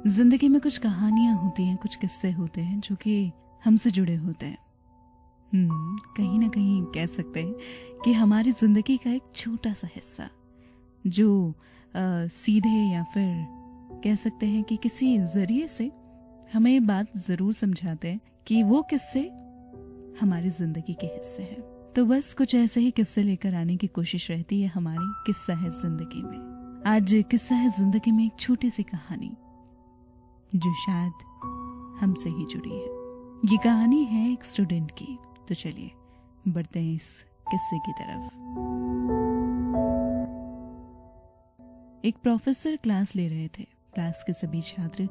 जिंदगी में कुछ कहानियां होती हैं, कुछ किस्से होते हैं जो कि हमसे जुड़े होते हैं। कहीं ना कहीं कह सकते हैं कि हमारी जिंदगी का एक छोटा सा हिस्सा जो सीधे या फिर कह सकते हैं कि किसी जरिए से हमें ये बात जरूर समझाते हैं कि वो किस्से हमारी जिंदगी के हिस्से हैं। तो बस कुछ ऐसे ही किस्से लेकर आने की कोशिश रहती है हमारी किस्सा है जिंदगी में। आज किस्सा है जिंदगी में एक छोटी सी कहानी जो शायद हमसे ही जुड़ी है। ये कहानी है एक स्टूडेंट की। तो चलिए बढ़ते हैं इस किस्से की तरफ। एक प्रोफेसर क्लास ले रहे थे। क्लास के सभी छात्र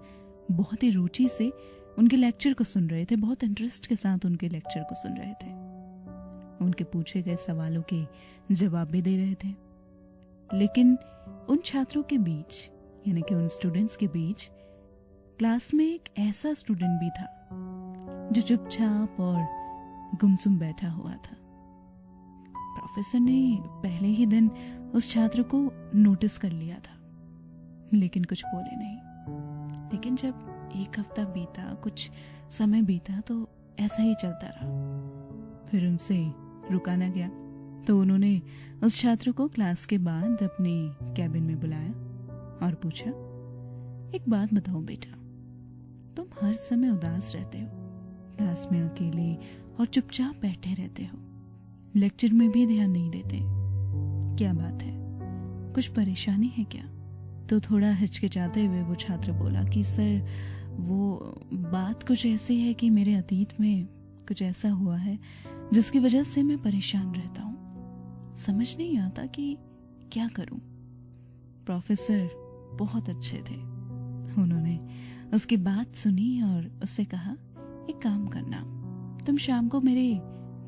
बहुत ही रुचि से उनके लेक्चर को सुन रहे थे, बहुत इंटरेस्ट के साथ उनके लेक्चर को सुन रहे थे। उनके पूछे गए सवालों के जवाब भी दे रहे थे। लेकिन उन छात्रों के बीच यानी कि उन स्टूडेंट्स के बीच क्लास में एक ऐसा स्टूडेंट भी था जो चुपचाप और गुमसुम बैठा हुआ था। प्रोफेसर ने पहले ही दिन उस छात्र को नोटिस कर लिया था, लेकिन कुछ बोले नहीं। लेकिन जब एक हफ्ता बीता, कुछ समय बीता, तो ऐसा ही चलता रहा। फिर उनसे रुका न गया, तो उन्होंने उस छात्र को क्लास के बाद अपने कैबिन में बुलाया और पूछा, एक बात बताओ बेटा, तुम हर समय उदास रहते हो, क्लास में अकेले और चुपचाप बैठे रहते हो, लेक्चर में भी ध्यान नहीं देते, क्या बात है? कुछ परेशानी है क्या? तो थोड़ा हिचकिचाते हुए वो छात्र बोला कि सर, वो बात कुछ ऐसी है कि मेरे अतीत में कुछ ऐसा हुआ है जिसकी वजह से मैं परेशान रहता हूँ, समझ नहीं आता कि क्या करूं। प्रोफेसर बहुत अच्छे थे। उन्होंने उसकी बात सुनी और उससे कहा, एक काम करना, तुम शाम को मेरे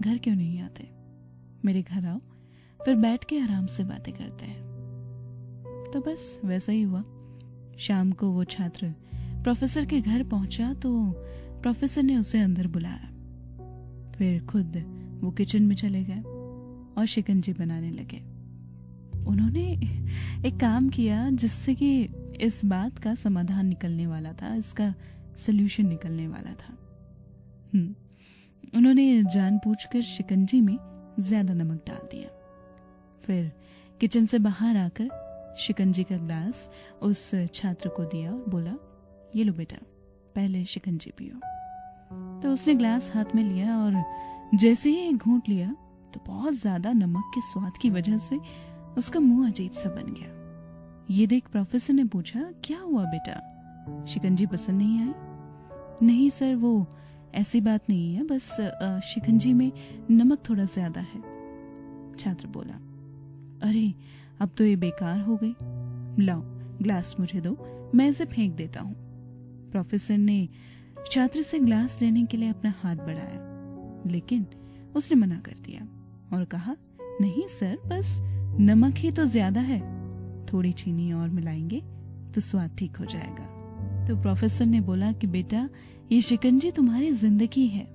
घर क्यों नहीं आते? मेरे घर आओ, फिर बैठ के आराम से बातें करते हैं। तो बस वैसा ही हुआ। शाम को वो छात्र प्रोफेसर के घर पहुंचा तो प्रोफेसर ने उसे अंदर बुलाया। फिर खुद वो किचन में चले गए और शिकंजी बनाने लगे। उन्होंने एक काम किया जिससे कि इस बात का समाधान निकलने वाला था, इसका सल्यूशन निकलने वाला था। उन्होंने जानबूझकर शिकंजी में ज्यादा नमक डाल दिया। फिर किचन से बाहर आकर शिकंजी का ग्लास उस छात्र को दिया और बोला, ये लो बेटा, पहले शिकंजी पियो। तो उसने ग्लास हाथ में लिया और जैसे ही एक घूंट लिया तो बहुत ज्यादा नमक के स्वाद की वजह से उसका मुंह अजीब सा बन गया। ये देख प्रोफेसर ने पूछा, क्या हुआ बेटा, शिकंजी पसंद नहीं आई? नहीं सर, वो ऐसी बात नहीं है, बस शिकंजी में नमक थोड़ा ज्यादा है। छात्र बोला, अरे अब तो ये बेकार हो गई, लाओ ग्लास मुझे दो, मैं इसे फेंक देता हूँ। प्रोफेसर ने छात्र से ग्लास लेने के लिए अपना हाथ बढ़ाया, लेकिन उसने मना कर दिया और कहा, नहीं सर, बस नमक ही तो ज्यादा है, थोड़ी चीनी और मिलाएंगे तो स्वाद ठीक हो जाएगा। तो प्रोफेसर ने बोला कि बेटा, ये शिकंजी तुम्हारी जिंदगी है,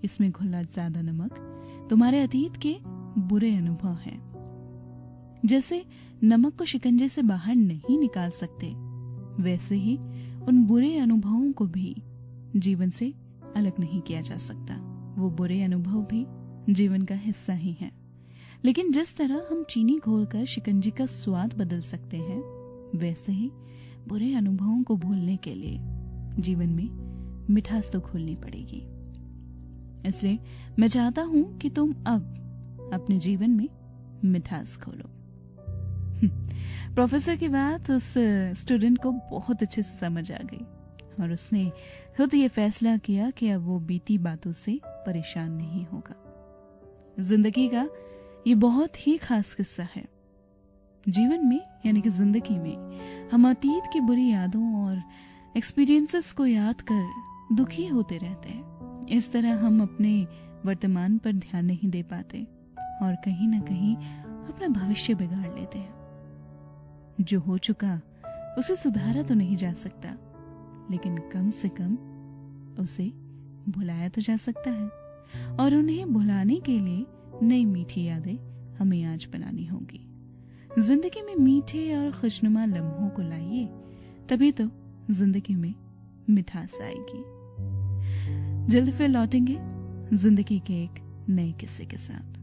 इसमें घुला ज्यादा नमक तुम्हारे अतीत के बुरे अनुभव हैं। जैसे नमक को शिकंजे से बाहर नहीं निकाल सकते, वैसे ही उन बुरे अनुभवों को भी जीवन से अलग नहीं किया जा सकता। वो बुरे अनुभव भी जीवन का हिस्सा ही हैं। लेकिन जिस तरह हम चीनी घोलकर शिकंजी का स्वाद बदल सकते हैं, वैसे ही बुरे अनुभवों को भूलने के लिए जीवन में मिठास तो घोलनी पड़ेगी। इसलिए मैं चाहता हूं कि तुम अब अपने जीवन में मिठास घोलो। प्रोफेसर की बात उस स्टूडेंट को बहुत अच्छे से समझ आ गई और उसने खुद ये फैसला किया कि अब वो बीती बातों से परेशान नहीं होगा। जिंदगी का ये बहुत ही खास किस्सा है। जीवन में यानी कि जिंदगी में हम अतीत की बुरी यादों और एक्सपीरियंसेस को याद कर दुखी होते रहते हैं। इस तरह हम अपने वर्तमान पर ध्यान नहीं दे पाते और कहीं ना कहीं अपना भविष्य बिगाड़ लेते हैं। जो हो चुका उसे सुधारा तो नहीं जा सकता, लेकिन कम से कम उसे भुलाया तो जा सकता है, और उन्हें भुलाने के लिए नई मीठी यादें हमें आज बनानी होगी। जिंदगी में मीठे और खुशनुमा लम्हों को लाइए, तभी तो जिंदगी में मिठास आएगी। जल्द फिर लौटेंगे जिंदगी के एक नए किस्से के साथ।